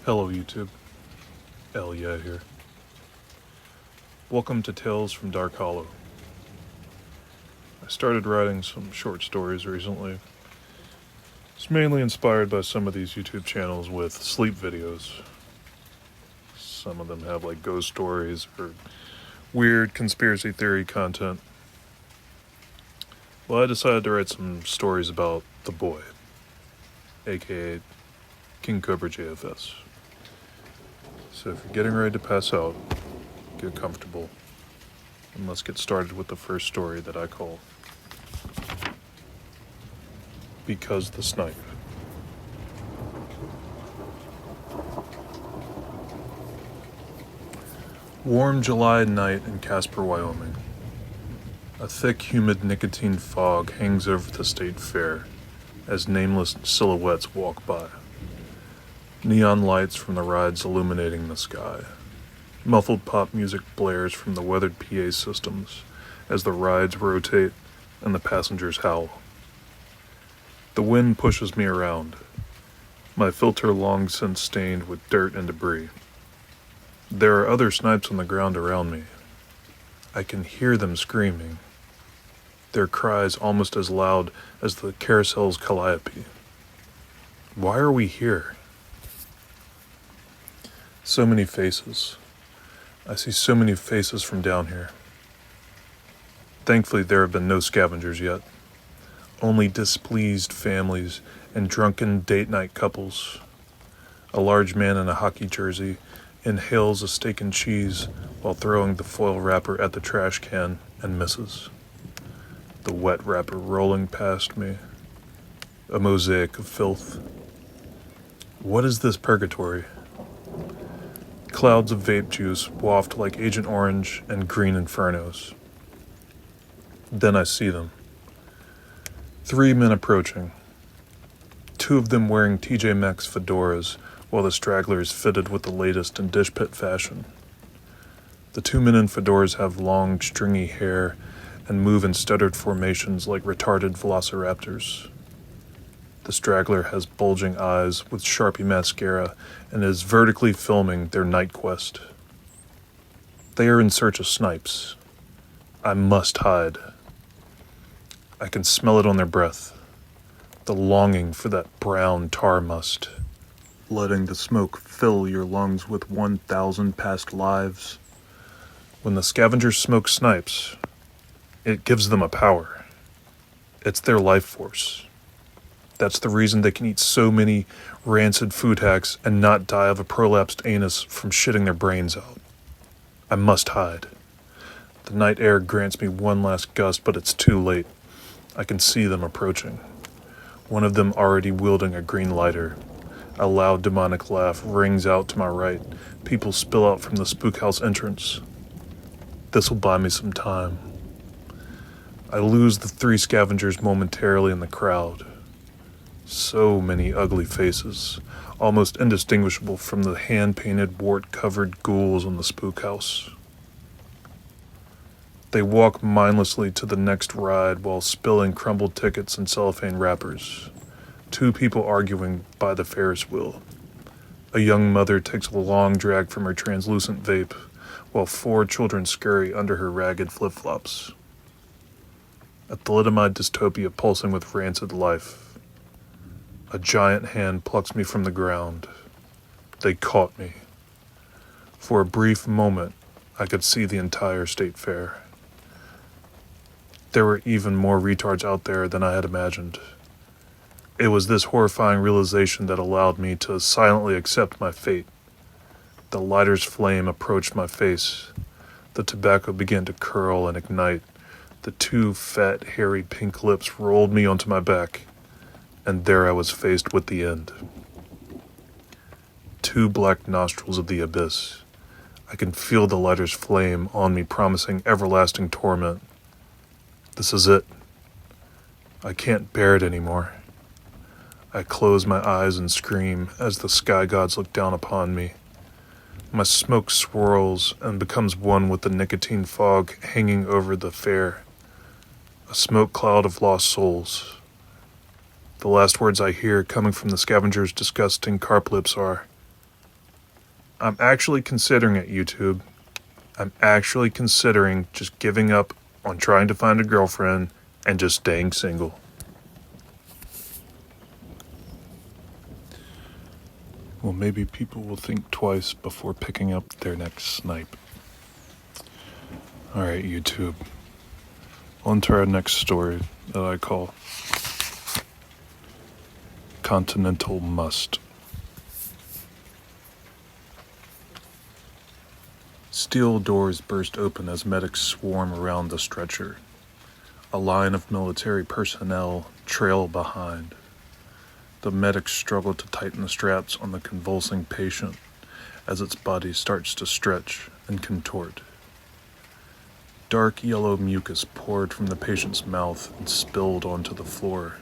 Hello YouTube, yeah here. Welcome to Tales from Dark Hollow. I started writing some short stories recently. It's mainly inspired by some of these YouTube channels with sleep videos. Some of them have like ghost stories or weird conspiracy theory content. Well, I decided to write some stories about the boy, aka King Cobra JFS. So if you're getting ready to pass out, get comfortable, and let's get started with the first story that I call Because the Snipe. Warm July night in Casper, Wyoming. A thick, humid nicotine fog hangs over the state fair as nameless silhouettes walk by. Neon lights from the rides illuminating the sky. Muffled pop music blares from the weathered PA systems as the rides rotate and the passengers howl. The wind pushes me around, my filter long since stained with dirt and debris. There are other snipes on the ground around me. I can hear them screaming, their cries almost as loud as the carousel's calliope. Why are we here? So many faces. I see so many faces from down here. Thankfully, there have been no scavengers yet. Only displeased families and drunken date-night couples. A large man in a hockey jersey inhales a steak and cheese while throwing the foil wrapper at the trash can and misses. The wet wrapper rolling past me. A mosaic of filth. What is this purgatory? Clouds of vape juice waft like Agent Orange and green infernos. Then I see them. 3 men approaching. 2 of them wearing TJ Maxx fedoras, while the straggler is fitted with the latest in dish pit fashion. The 2 men in fedoras have long, stringy hair and move in stuttered formations like retarded velociraptors. The straggler has bulging eyes with Sharpie mascara and is vertically filming their night quest. They are in search of snipes. I must hide. I can smell it on their breath. The longing for that brown tar must. Letting the smoke fill your lungs with 1,000 past lives. When the scavengers smoke snipes, it gives them a power. It's their life force. That's the reason they can eat so many rancid food hacks and not die of a prolapsed anus from shitting their brains out. I must hide. The night air grants me one last gust, but it's too late. I can see them approaching. One of them already wielding a green lighter. A loud demonic laugh rings out to my right. People spill out from the spook house entrance. This will buy me some time. I lose the 3 scavengers momentarily in the crowd. So many ugly faces, almost indistinguishable from the hand-painted, wart-covered ghouls in the spook house. They walk mindlessly to the next ride while spilling crumbled tickets and cellophane wrappers. 2 people arguing by the Ferris wheel. A young mother takes a long drag from her translucent vape, while 4 children scurry under her ragged flip-flops. A thalidomide dystopia pulsing with rancid life. A giant hand plucks me from the ground. They caught me. For a brief moment, I could see the entire state fair. There were even more retards out there than I had imagined. It was this horrifying realization that allowed me to silently accept my fate. The lighter's flame approached my face. The tobacco began to curl and ignite. The 2 fat, hairy pink lips rolled me onto my back, and there I was faced with the end. 2 black nostrils of the abyss. I can feel the lighter's flame on me, promising everlasting torment. This is it. I can't bear it anymore. I close my eyes and scream as the sky gods look down upon me. My smoke swirls and becomes one with the nicotine fog hanging over the fair. A smoke cloud of lost souls. The last words I hear coming from the scavenger's disgusting carp lips are, I'm actually considering it, YouTube. I'm actually considering just giving up on trying to find a girlfriend and just staying single. Well, maybe people will think twice before picking up their next snipe. Alright, YouTube. On to our next story that I call Continental Must. Steel doors burst open as medics swarm around the stretcher. A line of military personnel trail behind. The medics struggle to tighten the straps on the convulsing patient as its body starts to stretch and contort. Dark yellow mucus poured from the patient's mouth and spilled onto the floor,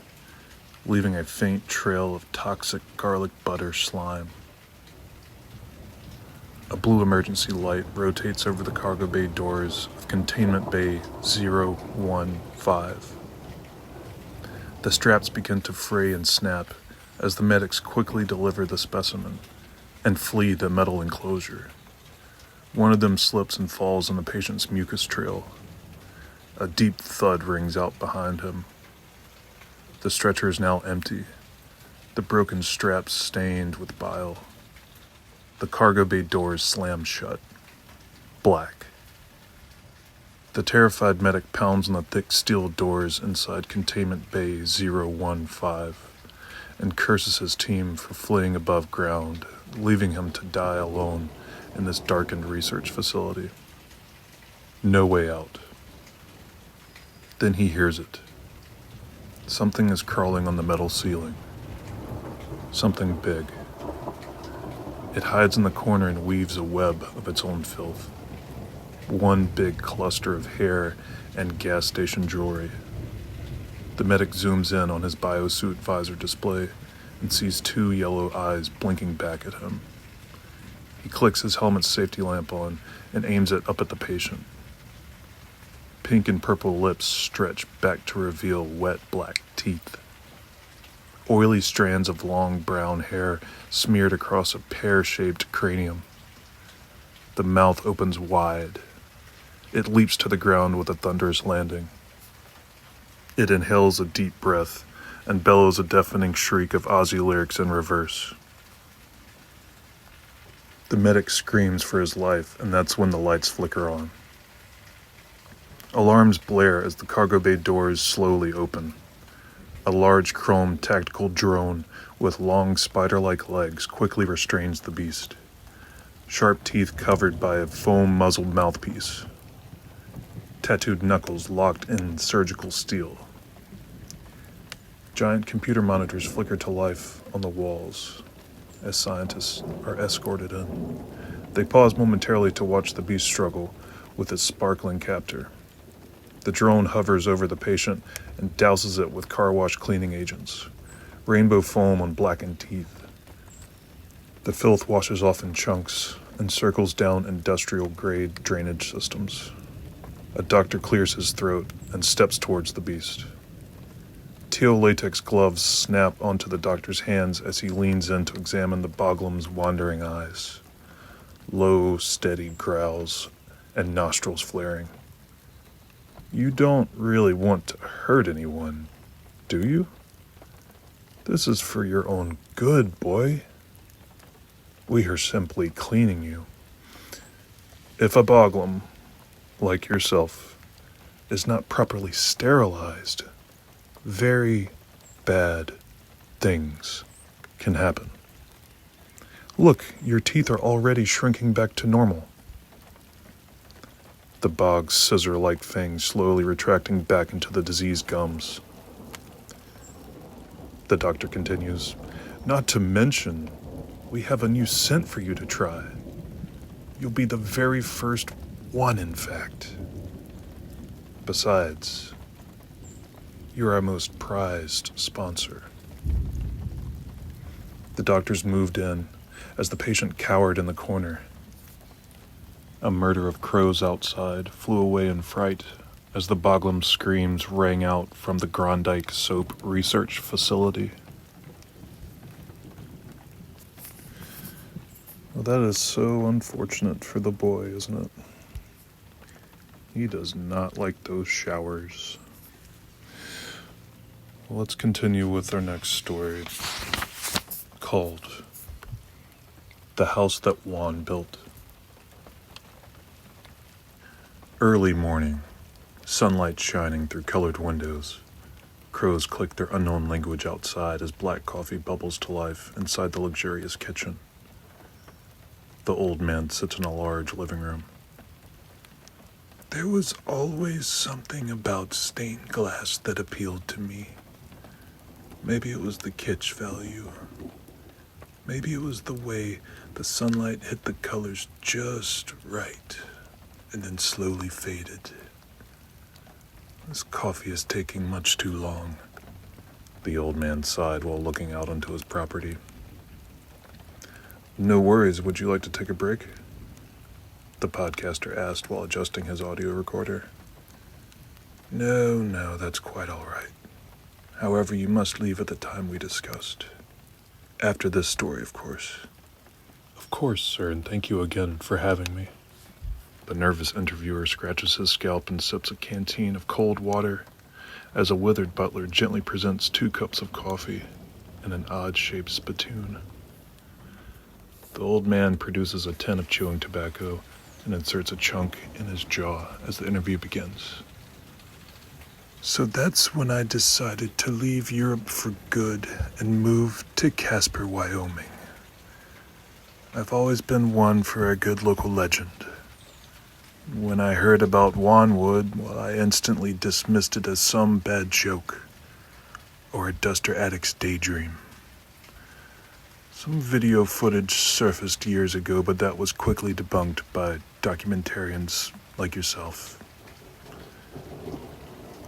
leaving a faint trail of toxic garlic butter slime. A blue emergency light rotates over the cargo bay doors of Containment Bay 015. The straps begin to fray and snap as the medics quickly deliver the specimen and flee the metal enclosure. One of them slips and falls on the patient's mucus trail. A deep thud rings out behind him. The stretcher is now empty, the broken straps stained with bile. The cargo bay doors slam shut. Black. The terrified medic pounds on the thick steel doors inside Containment Bay 015 and curses his team for fleeing above ground, leaving him to die alone in this darkened research facility. No way out. Then he hears it. Something is crawling on the metal ceiling. Something big. It hides in the corner and weaves a web of its own filth. One big cluster of hair and gas station jewelry. The medic zooms in on his biosuit visor display and sees two yellow eyes blinking back at him. He clicks his helmet's safety lamp on and aims it up at the patient. Pink and purple lips stretch back to reveal wet black teeth. Oily strands of long brown hair smeared across a pear-shaped cranium. The mouth opens wide. It leaps to the ground with a thunderous landing. It inhales a deep breath and bellows a deafening shriek of Ozzy lyrics in reverse. The medic screams for his life, and that's when the lights flicker on. Alarms blare as the cargo bay doors slowly open. A large chrome tactical drone with long spider-like legs quickly restrains the beast. Sharp teeth covered by a foam-muzzled mouthpiece. Tattooed knuckles locked in surgical steel. Giant computer monitors flicker to life on the walls as scientists are escorted in. They pause momentarily to watch the beast struggle with its sparkling captor. The drone hovers over the patient and douses it with car wash cleaning agents. Rainbow foam on blackened teeth. The filth washes off in chunks and circles down industrial-grade drainage systems. A doctor clears his throat and steps towards the beast. Teal latex gloves snap onto the doctor's hands as he leans in to examine the Boglam's wandering eyes. Low, steady growls and nostrils flaring. You don't really want to hurt anyone, do you? This is for your own good, boy. We are simply cleaning you. If a Boglam, like yourself, is not properly sterilized, very bad things can happen. Look, your teeth are already shrinking back to normal. The bog's scissor-like fangs slowly retracting back into the diseased gums. The doctor continues, not to mention, we have a new scent for you to try. You'll be the very first one, in fact. Besides, you're our most prized sponsor. The doctors moved in as the patient cowered in the corner. A murder of crows outside flew away in fright as the Boglam screams rang out from the Grondike Soap Research Facility. Well, that is so unfortunate for the boy, isn't it? He does not like those showers. Well, let's continue with our next story, called The House That Juan Built. Early morning, sunlight shining through colored windows. Crows click their unknown language outside as black coffee bubbles to life inside the luxurious kitchen. The old man sits in a large living room. There was always something about stained glass that appealed to me. Maybe it was the kitsch value. Maybe it was the way the sunlight hit the colors just right and then slowly faded. This coffee is taking much too long, the old man sighed while looking out onto his property. No worries, would you like to take a break? The podcaster asked while adjusting his audio recorder. No, that's quite all right. However, you must leave at the time we discussed. After this story, of course. Of course, sir, and thank you again for having me. The nervous interviewer scratches his scalp and sips a canteen of cold water as a withered butler gently presents 2 cups of coffee in an odd-shaped spittoon. The old man produces a tin of chewing tobacco and inserts a chunk in his jaw as the interview begins. So that's when I decided to leave Europe for good and move to Casper, Wyoming. I've always been one for a good local legend. When I heard about Juanwood, well, I instantly dismissed it as some bad joke or a duster addict's daydream. Some video footage surfaced years ago, but that was quickly debunked by documentarians like yourself.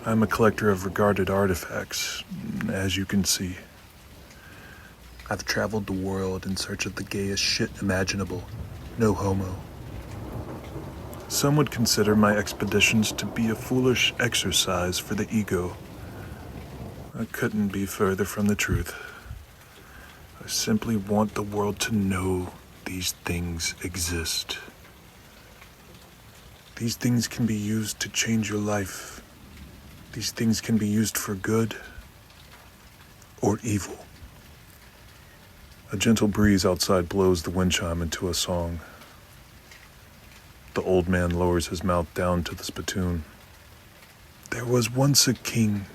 I'm a collector of regarded artifacts, as you can see. I've traveled the world in search of the gayest shit imaginable. No homo. Some would consider my expeditions to be a foolish exercise for the ego. I couldn't be further from the truth. I simply want the world to know these things exist. These things can be used to change your life. These things can be used for good or evil. A gentle breeze outside blows the wind chime into a song. The old man lowers his mouth down to the spittoon. There was once a king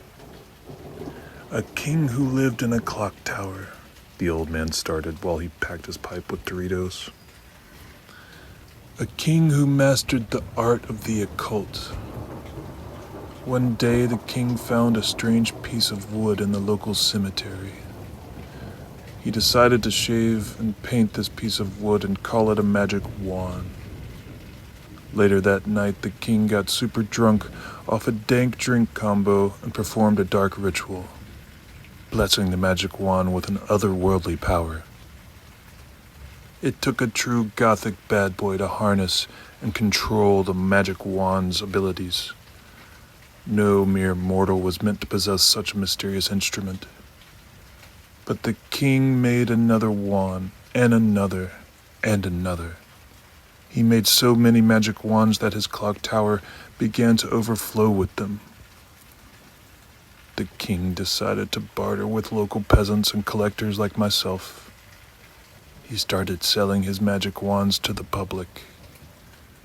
who lived in a clock tower, the old man started while he packed his pipe with Doritos. A king who mastered the art of the occult. One day the king found a strange piece of wood in the local cemetery. He decided to shave and paint this piece of wood and call it a magic wand. Later that night, the king got super drunk off a dank drink combo and performed a dark ritual, blessing the magic wand with an otherworldly power. It took a true gothic bad boy to harness and control the magic wand's abilities. No mere mortal was meant to possess such a mysterious instrument. But the king made another wand, and another, and another. He made so many magic wands that his clock tower began to overflow with them. The king decided to barter with local peasants and collectors like myself. He started selling his magic wands to the public.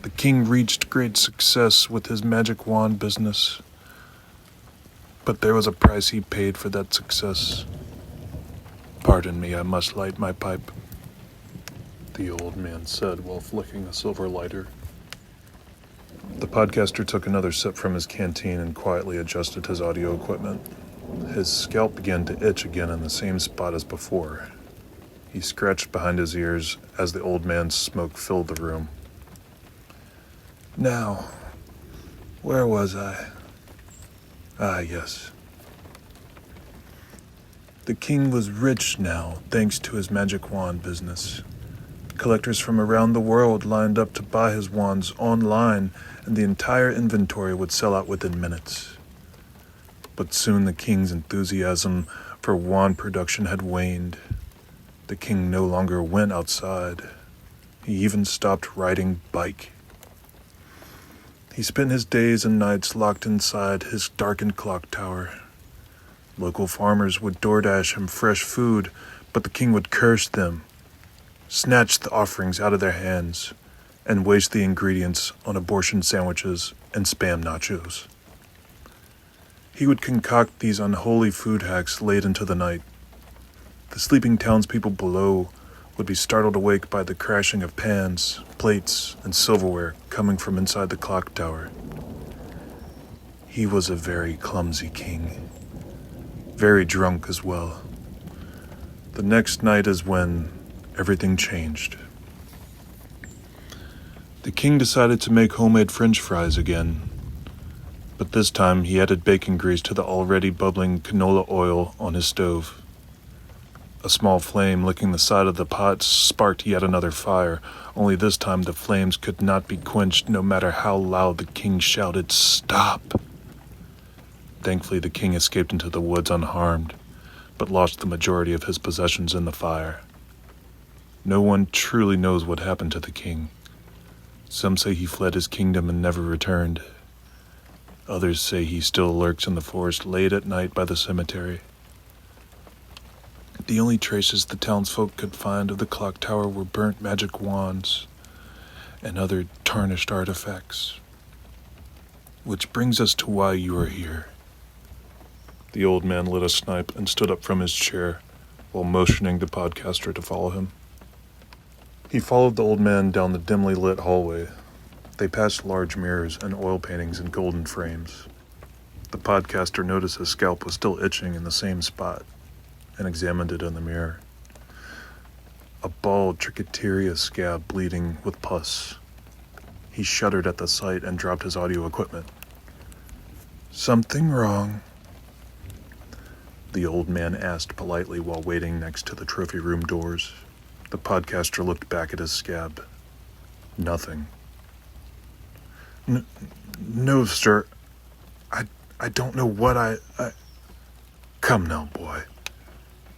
The king reached great success with his magic wand business. But there was a price he paid for that success. Pardon me, I must light my pipe, the old man said while flicking a silver lighter. The podcaster took another sip from his canteen and quietly adjusted his audio equipment. His scalp began to itch again in the same spot as before. He scratched behind his ears as the old man's smoke filled the room. Now, where was I? Ah, yes. The king was rich now, thanks to his magic wand business. Collectors from around the world lined up to buy his wands online, and the entire inventory would sell out within minutes. But soon the king's enthusiasm for wand production had waned. The king no longer went outside. He even stopped riding bike. He spent his days and nights locked inside his darkened clock tower. Local farmers would DoorDash him fresh food, but the king would curse them, snatch the offerings out of their hands, and waste the ingredients on abortion sandwiches and Spam nachos. He would concoct these unholy food hacks late into the night. The sleeping townspeople below would be startled awake by the crashing of pans, plates, and silverware coming from inside the clock tower. He was a very clumsy king, very drunk as well. The next night is when everything changed. The king decided to make homemade French fries again, but this time he added bacon grease to the already bubbling canola oil on his stove. A small flame licking the side of the pot sparked yet another fire, only this time the flames could not be quenched no matter how loud the king shouted, "Stop!" Thankfully, the king escaped into the woods unharmed, but lost the majority of his possessions in the fire. No one truly knows what happened to the king. Some say he fled his kingdom and never returned. Others say he still lurks in the forest late at night by the cemetery. The only traces the townsfolk could find of the clock tower were burnt magic wands and other tarnished artifacts. Which brings us to why you are here. The old man lit a snipe and stood up from his chair while motioning the podcaster to follow him. He followed the old man down the dimly lit hallway. They passed large mirrors and oil paintings in golden frames. The podcaster noticed his scalp was still itching in the same spot and examined it in the mirror. A bald trichotillea scab bleeding with pus. He shuddered at the sight and dropped his audio equipment. "Something wrong?" the old man asked politely while waiting next to the trophy room doors. The podcaster looked back at his scab. Nothing. No, sir. I don't know what I... Come now, boy.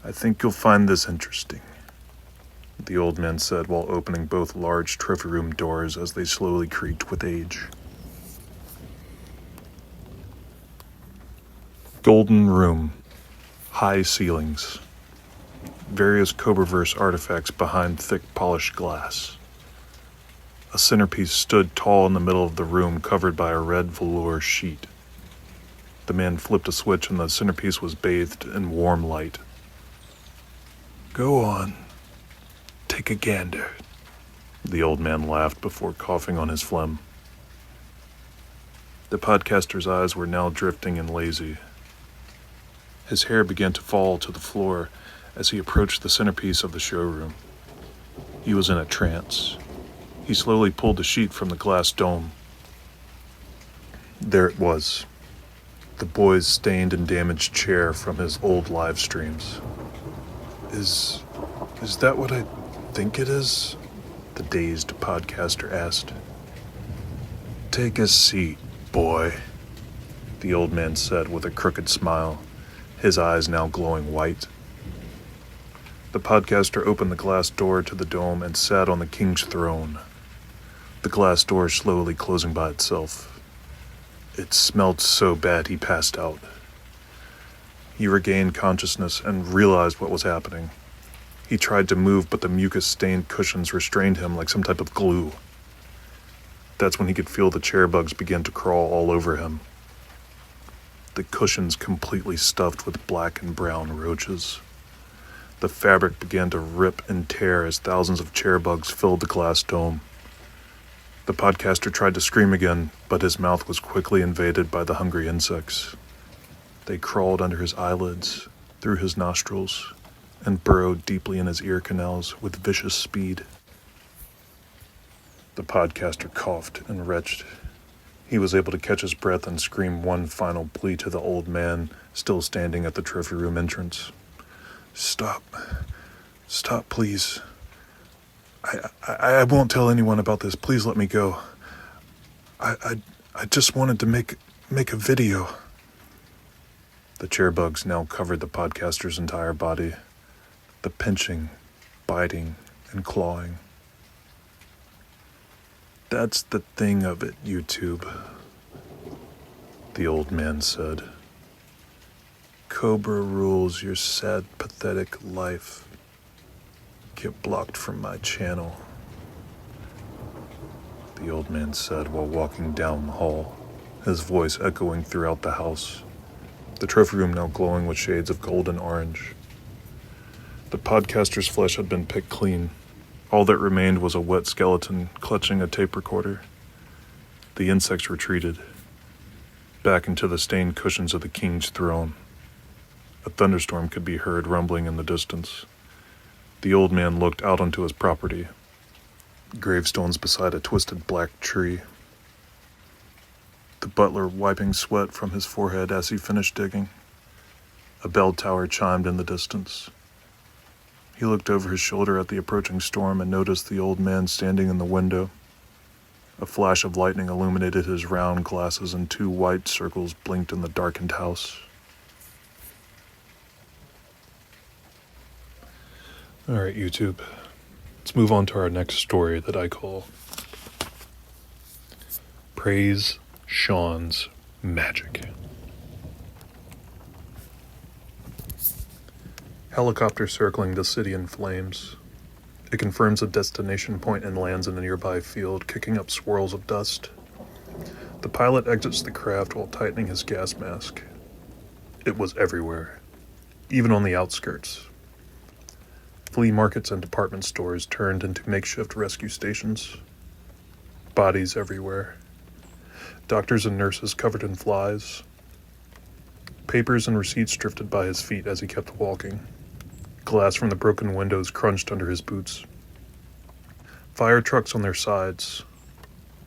I think you'll find this interesting, the old man said while opening both large trophy room doors as they slowly creaked with age. Golden room. High ceilings. Various Cobraverse artifacts behind thick polished glass. A centerpiece stood tall in the middle of the room, covered by a red velour sheet. The man flipped a switch and the centerpiece was bathed in warm light. "Go on. Take a gander." The old man laughed before coughing on his phlegm. The podcaster's eyes were now drifting and lazy. His hair began to fall to the floor as he approached the centerpiece of the showroom. He was in a trance. He slowly pulled the sheet from the glass dome. There it was. The boy's stained and damaged chair from his old live streams. Is that what I think it is?" the dazed podcaster asked. "Take a seat, boy," the old man said with a crooked smile, his eyes now glowing white. The podcaster opened the glass door to the dome and sat on the king's throne, the glass door slowly closing by itself. It smelled so bad he passed out. He regained consciousness and realized what was happening. He tried to move, but the mucus-stained cushions restrained him like some type of glue. That's when he could feel the chair bugs begin to crawl all over him. The cushions completely stuffed with black and brown roaches. The fabric began to rip and tear as thousands of chair bugs filled the glass dome. The podcaster tried to scream again, but his mouth was quickly invaded by the hungry insects. They crawled under his eyelids, through his nostrils, and burrowed deeply in his ear canals with vicious speed. The podcaster coughed and retched. He was able to catch his breath and scream one final plea to the old man, still standing at the trophy room entrance. Stop, please. I won't tell anyone about this. Please let me go. I just wanted to make a video." The chair bugs now covered the podcaster's entire body, the pinching, biting, and clawing. That's the thing of it, YouTube, the old man said. Cobra rules your sad, pathetic life. Get blocked from my channel, the old man said while walking down the hall, his voice echoing throughout the house, the trophy room now glowing with shades of gold and orange. The podcaster's flesh had been picked clean. All that remained was a wet skeleton clutching a tape recorder. The insects retreated, back into the stained cushions of the king's throne. A thunderstorm could be heard rumbling in the distance. The old man looked out onto his property, gravestones beside a twisted black tree. The butler wiping sweat from his forehead as he finished digging. A bell tower chimed in the distance. He looked over his shoulder at the approaching storm and noticed the old man standing in the window. A flash of lightning illuminated his round glasses and 2 white circles blinked in the darkened house. Alright, YouTube. Let's move on to our next story that I call Praise Shon's Magic. Helicopter circling the city in flames. It confirms a destination point and lands in a nearby field, kicking up swirls of dust. The pilot exits the craft while tightening his gas mask. It was everywhere, even on the outskirts. Flea markets and department stores turned into makeshift rescue stations. Bodies everywhere. Doctors and nurses covered in flies. Papers and receipts drifted by his feet as he kept walking. Glass from the broken windows crunched under his boots. Fire trucks on their sides.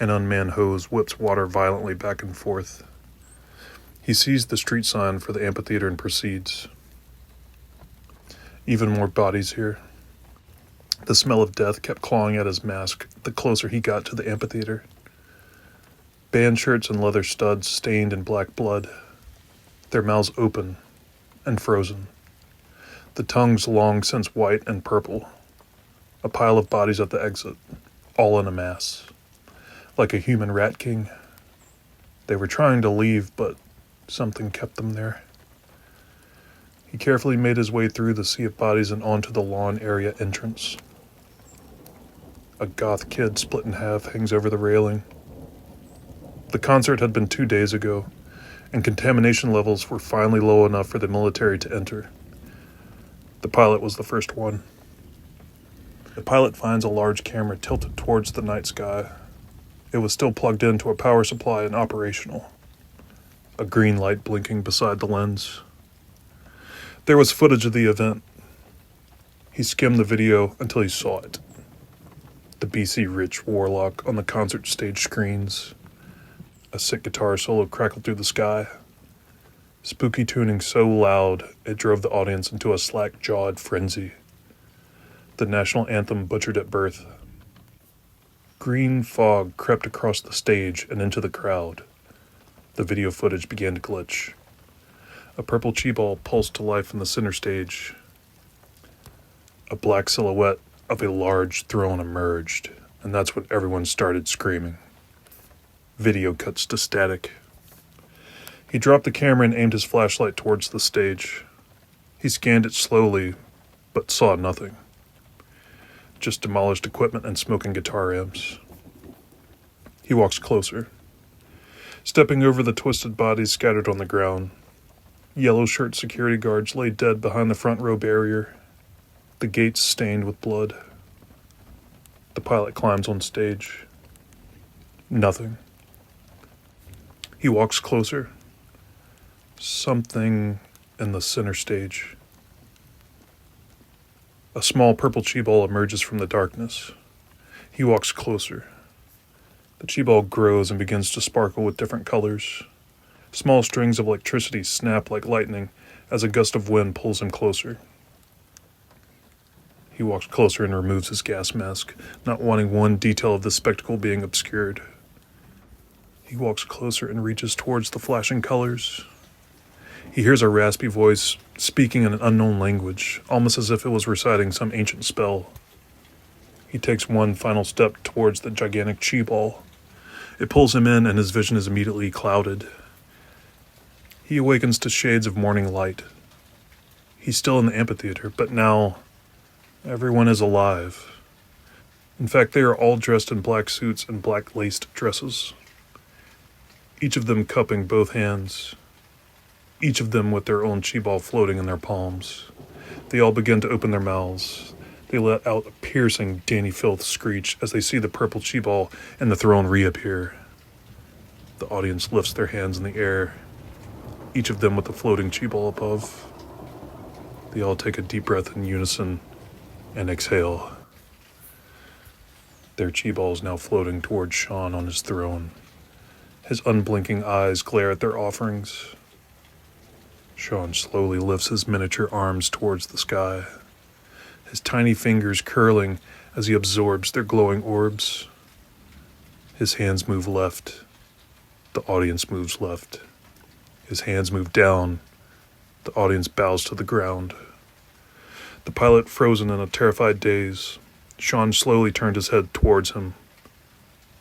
An unmanned hose whips water violently back and forth. He sees the street sign for the amphitheater and proceeds. Even more bodies here. The smell of death kept clawing at his mask the closer he got to the amphitheater. Band shirts and leather studs stained in black blood, their mouths open and frozen, the tongues long since white and purple. A pile of bodies at the exit, all in a mass, like a human rat king. They were trying to leave, but something kept them there. He carefully made his way through the sea of bodies and onto the lawn area entrance. A goth kid split in half hangs over the railing. The concert had been 2 days ago, and contamination levels were finally low enough for the military to enter. The pilot was the first one. The pilot finds a large camera tilted towards the night sky. It was still plugged into a power supply and operational. A green light blinking beside the lens. There was footage of the event. He skimmed the video until he saw it. The BC Rich Warlock on the concert stage screens. A sick guitar solo crackled through the sky. Spooky tuning so loud it drove the audience into a slack-jawed frenzy. The national anthem butchered at birth. Green fog crept across the stage and into the crowd. The video footage began to glitch. A purple chi-ball pulsed to life in the center stage. A black silhouette of a large throne emerged, and that's when everyone started screaming. Video cuts to static. He dropped the camera and aimed his flashlight towards the stage. He scanned it slowly, but saw nothing. Just demolished equipment and smoking guitar amps. He walks closer, stepping over the twisted bodies scattered on the ground. Yellow shirt security guards lay dead behind the front row barrier, the gates stained with blood. The pilot climbs on stage. Nothing. He walks closer. Something in the center stage. A small purple chi-ball emerges from the darkness. He walks closer. The chi-ball grows and begins to sparkle with different colors. Small strings of electricity snap like lightning as a gust of wind pulls him closer. He walks closer and removes his gas mask, not wanting one detail of the spectacle being obscured. He walks closer and reaches towards the flashing colors. He hears a raspy voice speaking in an unknown language, almost as if it was reciting some ancient spell. He takes one final step towards the gigantic chi ball. It pulls him in, and his vision is immediately clouded. He awakens to shades of morning light. He's still in the amphitheater, but now everyone is alive. In fact, they are all dressed in black suits and black laced dresses. Each of them cupping both hands. Each of them with their own chi ball floating in their palms. They all begin to open their mouths. They let out a piercing Danny Filth screech as they see the purple chi ball and the throne reappear. The audience lifts their hands in the air, each of them with the floating chi ball above. They all take a deep breath in unison and exhale. Their chi ball is now floating towards Shon on his throne. His unblinking eyes glare at their offerings. Shon slowly lifts his miniature arms towards the sky, his tiny fingers curling as he absorbs their glowing orbs. His hands move left. The audience moves left. His hands move down. The audience bows to the ground. The pilot frozen in a terrified daze. Shon slowly turned his head towards him.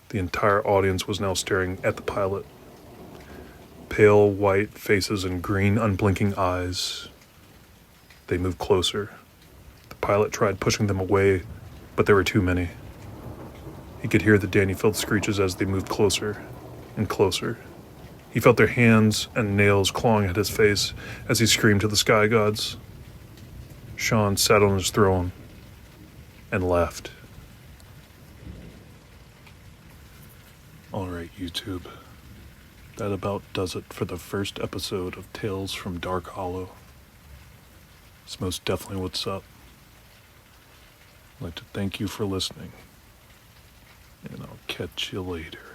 The entire audience was now staring at the pilot. Pale white faces and green unblinking eyes. They moved closer. The pilot tried pushing them away, but there were too many. He could hear the Danny Filth screeches as they moved closer and closer. He felt their hands and nails clawing at his face as he screamed to the sky gods. Shon sat on his throne and laughed. Alright, YouTube. That about does it for the first episode of Tales from Dark Hollow. It's most definitely what's up. I'd like to thank you for listening, and I'll catch you later.